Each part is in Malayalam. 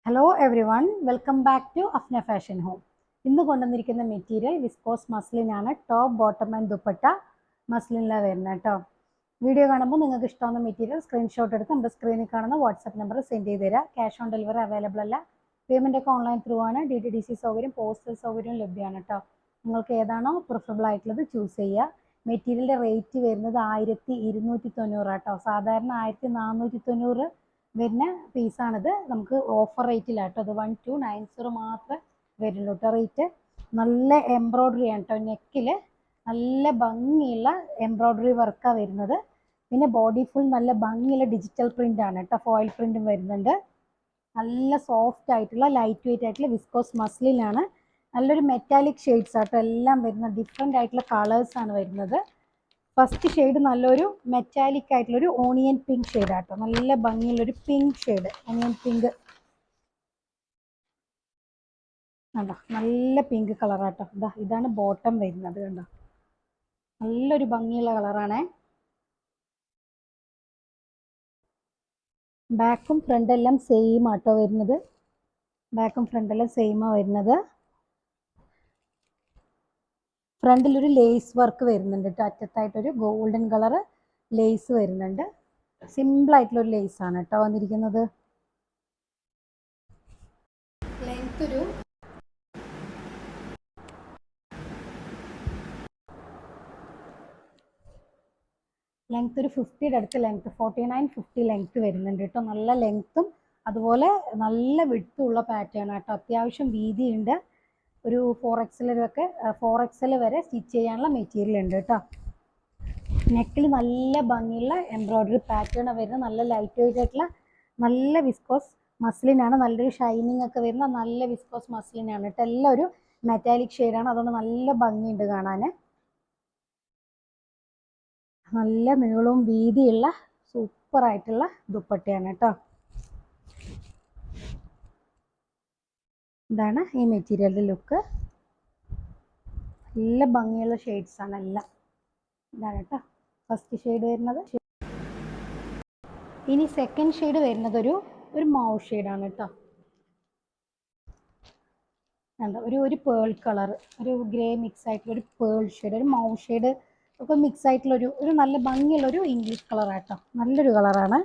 Hello everyone, welcome back to Afna fashion home. ഇന്ന് കൊണ്ടുവന്നിരിക്കുന്ന മെറ്റീരിയൽ വിസ്കോസ് മസ്ലിൻ ആണ്. ടോപ്പ് ബോട്ടം ആൻഡ് ദുപ്പട്ട മസ്ലിനിലാണ് വരുന്നത് കേട്ടോ. വീഡിയോ കാണുമ്പോൾ നിങ്ങൾക്ക് ഇഷ്ടമാകുന്ന മെറ്റീരിയൽ സ്ക്രീൻഷോട്ട് എടുത്ത് നമ്മുടെ സ്ക്രീനിൽ കാണുന്ന വാട്സാപ്പ് നമ്പർ സെൻഡ് ചെയ്ത് തരാം. ക്യാഷ് ഓൺ ഡെലിവറി അവൈലബിൾ അല്ല. പേയ്മെൻ്റ് ഒക്കെ ഓൺലൈൻ ത്രൂ ആണ്. DTDC സൗകര്യം, പോസ്റ്റൽ സൗകര്യം ലഭ്യമാണ് കേട്ടോ. നിങ്ങൾക്ക് ഏതാണോ പ്രിഫറബിൾ ആയിട്ടുള്ളത് ചൂസ് ചെയ്യുക. മെറ്റീരിയലിൻ്റെ റേറ്റ് വരുന്നത് 1290 കേട്ടോ. സാധാരണ 1490 വരുന്ന പീസാണിത്. നമുക്ക് ഓഫർ റേറ്റിലാട്ടോ. അത് 1290 മാത്രമേ വരുള്ളൂ കേട്ടോ റേറ്റ്. നല്ല എംബ്രോയ്ഡറി ആണ് കേട്ടോ. നെക്കിൽ നല്ല ഭംഗിയുള്ള എംബ്രോയ്ഡറി വർക്കാണ് വരുന്നത്. പിന്നെ ബോഡി ഫുൾ നല്ല ഭംഗിയുള്ള ഡിജിറ്റൽ പ്രിൻ്റ് ആണ് കേട്ടോ. ഫോയിൽ പ്രിൻറ്റും വരുന്നുണ്ട്. നല്ല സോഫ്റ്റ് ആയിട്ടുള്ള ലൈറ്റ് വെയിറ്റ് ആയിട്ടുള്ള വിസ്കോസ് മസ്ലിനാണ്. നല്ലൊരു മെറ്റാലിക് ഷെയ്ഡ്സ് ആട്ടോ എല്ലാം വരുന്നത്. ഡിഫറെൻ്റ് ആയിട്ടുള്ള കളേഴ്സാണ് വരുന്നത്. ഫസ്റ്റ് ഷെയ്ഡ് നല്ലൊരു മെറ്റാലിക് ആയിട്ടുള്ളൊരു ഓണിയൻ പിങ്ക് ഷെയ്ഡ് ആട്ടോ. നല്ല ഭംഗിയുള്ളൊരു പിങ്ക് ഷെയ്ഡ്, ഓണിയൻ പിങ്ക് കണ്ടോ, നല്ല പിങ്ക് കളറാട്ടോ. ഇതാണ് ബോട്ടം വരുന്നത് കണ്ടോ. നല്ലൊരു ഭംഗിയുള്ള കളറാണേ. ബാക്കും ഫ്രണ്ടെല്ലാം സെയിം ആട്ടോ വരുന്നത്. ബാക്കും ഫ്രണ്ടെല്ലാം സെയിമാണ് വരുന്നത്. ഫ്രണ്ടിലൊരു ലേസ് വർക്ക് വരുന്നുണ്ട് കേട്ടോ. അറ്റത്തായിട്ടൊരു ഗോൾഡൻ കളർ ലേസ് വരുന്നുണ്ട്. സിമ്പിളായിട്ടുള്ളൊരു ലേസാണ് കേട്ടോ വന്നിരിക്കുന്നത്. ലെങ്ത് ഒരു 50 അടുത്ത് ലെങ്ത്, 49-50 ലെങ്ത് വരുന്നുണ്ട് കേട്ടോ. നല്ല ലെങ്ത്തും അതുപോലെ നല്ല വിഡ്ത്തുള്ള പാറ്റേൺ ആട്ടോ. അത്യാവശ്യം വീതിയുണ്ട്. ഒരു 4XL വരെ സ്റ്റിച്ച് ചെയ്യാനുള്ള മെറ്റീരിയൽ ഉണ്ട് കേട്ടോ. നെക്കിൽ നല്ല ഭംഗിയുള്ള എംബ്രോയ്ഡറി പാറ്റേൺ വരുന്നത്. നല്ല ലൈറ്റ് വെയിറ്റ് ആയിട്ടുള്ള നല്ല വിസ്കോസ് മസ്ലിനാണ്. നല്ലൊരു ഷൈനിങ് ഒക്കെ വരുന്ന നല്ല വിസ്കോസ് മസ്ലിനാണ് കേട്ടോ. എല്ലാം ഒരു മെറ്റാലിക് ഷെയ്ഡാണ്. അതുകൊണ്ട് നല്ല ഭംഗിയുണ്ട് കാണാൻ. നല്ല നീളവും വീതിയുള്ള സൂപ്പറായിട്ടുള്ള ദുപ്പട്ടയാണ് കേട്ടോ. ഇതാണ് ഈ മെറ്റീരിയലിൻ്റെ ലുക്ക്. നല്ല ഭംഗിയുള്ള ഷെയ്ഡ്സ് ആണ് എല്ലാം. ഇതാണ് കേട്ടോ ഫസ്റ്റ് ഷെയ്ഡ് വരുന്നത്. ഇനി സെക്കൻഡ് ഷെയ്ഡ് വരുന്നത് ഒരു മൗ ഷെയ്ഡാണ് കേട്ടോ. എന്താ ഒരു പേൾ കളർ, ഒരു ഗ്രേ മിക്സ് ആയിട്ടുള്ള ഒരു പേൾ ഷെയ്ഡ്, ഒരു മൗ ഷെയ്ഡ് ഒക്കെ മിക്സ് ആയിട്ടുള്ള ഒരു നല്ല ഭംഗിയുള്ളൊരു ഇംഗ്ലീഷ് കളറാട്ടോ. നല്ലൊരു കളറാണ്.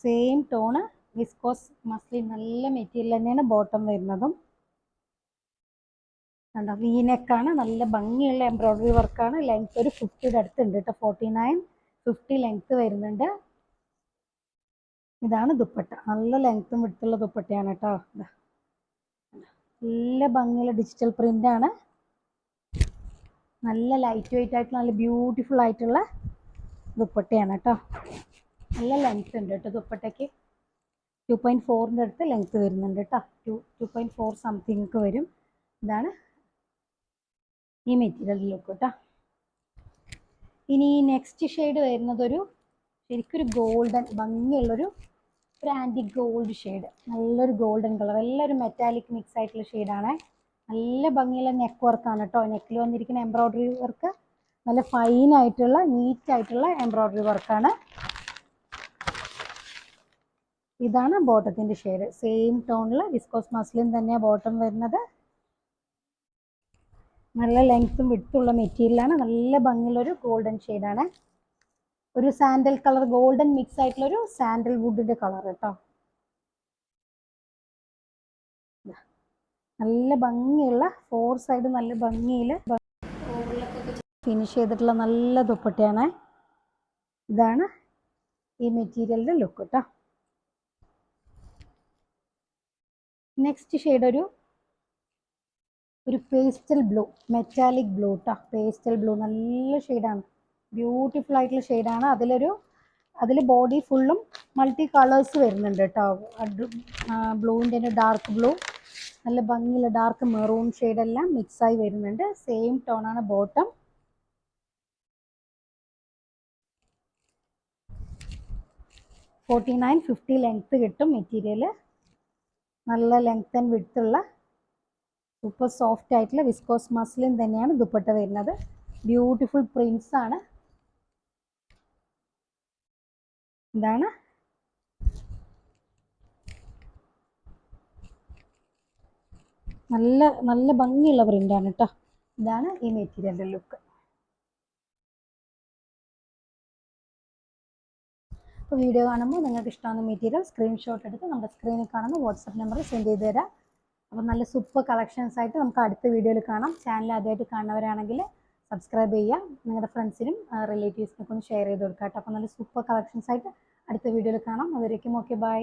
സെയിം ടോണ് വിസ്കോസ് മസ്ലിൻ, നല്ല മെറ്റീരിയൽ തന്നെയാണ് ബോട്ടം വരുന്നതും. കണ്ടോ, വീനെക്കാണ്. നല്ല ഭംഗിയുള്ള എംബ്രോയ്ഡറി വർക്കാണ്. ലെങ്ത് ഒരു 50 അടുത്തുണ്ട് കേട്ടോ. 49-50 ലെങ്ത് വരുന്നുണ്ട്. ഇതാണ് ദുപ്പട്ട. നല്ല ലെങ്ത്തും വിടുത്തുള്ള ദുപ്പട്ടയാണ് കേട്ടോ. നല്ല ഭംഗിയുള്ള ഡിജിറ്റൽ പ്രിന്റ് ആണ്. നല്ല ലൈറ്റ് വെയിറ്റ് ആയിട്ട് നല്ല ബ്യൂട്ടിഫുൾ ആയിട്ടുള്ള ദുപ്പട്ടയാണ് കേട്ടോ. നല്ല ലെങ്ത് ഉണ്ട് കേട്ടോ ദുപ്പട്ടയ്ക്ക്. 2.4 അടുത്ത് ലെങ്ത് വരുന്നുണ്ട് കേട്ടോ. 2.4 സംതിങ് ഒക്കെ വരും. ഇതാണ് ഈ മെറ്റീരിയൽ ലുക്ക് കേട്ടോ. ഇനി നെക്സ്റ്റ് ഷെയ്ഡ് വരുന്നത് ശരിക്കൊരു ഗോൾഡൻ ഭംഗിയുള്ളൊരു ആൻറ്റിക് ഗോൾഡ് ഷെയ്ഡ്. നല്ലൊരു ഗോൾഡൻ കളർ, എല്ലാവരും മെറ്റാലിക് മിക്സ് ആയിട്ടുള്ള ഷെയ്ഡാണ്. നല്ല ഭംഗിയുള്ള നെക്ക് വർക്കാണ് കേട്ടോ. നെക്കിൽ വന്നിരിക്കുന്ന എംബ്രോയ്ഡറി വർക്ക് നല്ല ഫൈൻ ആയിട്ടുള്ള നീറ്റ് ആയിട്ടുള്ള എംബ്രോയ്ഡറി വർക്കാണ്. ഇതാണ് ബോട്ടത്തിൻ്റെ ഷെയ്ഡ്. സെയിം ടോണിൽ വിസ്കോസ് മസ്ലിൻ തന്നെയാണ് ബോട്ടം വരുന്നത്. നല്ല ലെങ്ത്തും വിഡ്ത്തുള്ള മെറ്റീരിയലാണ്. നല്ല ഭംഗിയുള്ളൊരു ഗോൾഡൻ ഷെയ്ഡാണ്. ഒരു സാൻഡൽ കളർ, ഗോൾഡൻ മിക്സ് ആയിട്ടുള്ളൊരു സാൻഡൽ വുഡിൻ്റെ കളർ കേട്ടോ. നല്ല ഭംഗിയുള്ള 4 സൈഡ് നല്ല ഭംഗിയിൽ ഫിനിഷ് ചെയ്തിട്ടുള്ള നല്ല ദുപ്പട്ടയാണ്. ഇതാണ് ഈ മെറ്റീരിയലിൻ്റെ ലുക്ക് കേട്ടോ. നെക്സ്റ്റ് ഷെയ്ഡ് ഒരു പേസ്റ്റൽ ബ്ലൂ, മെറ്റാലിക് ബ്ലൂ കേട്ടോ. പേസ്റ്റൽ ബ്ലൂ നല്ല ഷെയ്ഡാണ്. ബ്യൂട്ടിഫുൾ ആയിട്ടുള്ള ഷെയ്ഡാണ്. അതിൽ ബോഡി ഫുള്ളും മൾട്ടി കളേഴ്സ് വരുന്നുണ്ട് കേട്ടോ. ബ്ലൂവിൻ്റെ തന്നെ ഡാർക്ക് ബ്ലൂ, നല്ല ഭംഗിയുള്ള ഡാർക്ക് മെറൂൺ ഷെയ്ഡെല്ലാം മിക്സായി വരുന്നുണ്ട്. സെയിം ടോണാണ് ബോട്ടം. (49-50 ലെങ്ത്ത് കിട്ടും മെറ്റീരിയൽ. നല്ല ലെങ്ത് ആൻഡ് വിഡ്ത്തുള്ള സൂപ്പർ സോഫ്റ്റ് ആയിട്ടുള്ള വിസ്കോസ് മസ്ലിൻ തന്നെയാണ് ദുപ്പട്ട വരുന്നത്. ബ്യൂട്ടിഫുൾ പ്രിൻസ് ആണ്. ഇതാണ് നല്ല നല്ല ഭംഗിയുള്ള പ്രിൻ്റാണ് കേട്ടോ. ഇതാണ് ഈ മെറ്റീരിയലിൻ്റെ ലുക്ക്. അപ്പോൾ വീഡിയോ കാണുമ്പോൾ നിങ്ങൾക്ക് ഇഷ്ടമാകുന്ന മെറ്റീരിയൽ സ്ക്രീൻഷോട്ട് എടുത്ത് നമ്മുടെ സ്ക്രീനിൽ കാണുന്ന വാട്സപ്പ് നമ്പറിൽ സെൻഡ് ചെയ്ത് തരാം. അപ്പോൾ നല്ല സൂപ്പർ കളക്ഷൻസ് ആയിട്ട് നമുക്ക് അടുത്ത വീഡിയോയിൽ കാണാം. ചാനൽ ആദ്യമായിട്ട് കാണുന്നവരാണെങ്കിൽ സബ്സ്ക്രൈബ് ചെയ്യുക, നിങ്ങളുടെ ഫ്രണ്ട്സിനും റിലേറ്റീവ്സിനൊക്കെ ഒന്ന് ഷെയർ ചെയ്ത് കൊടുക്കാം കേട്ടോ. അപ്പോൾ നല്ല സൂപ്പർ കളക്ഷൻസ് ആയിട്ട് അടുത്ത വീഡിയോയിൽ കാണാം. അതുവരേക്കും ഓക്കെ, ബൈ.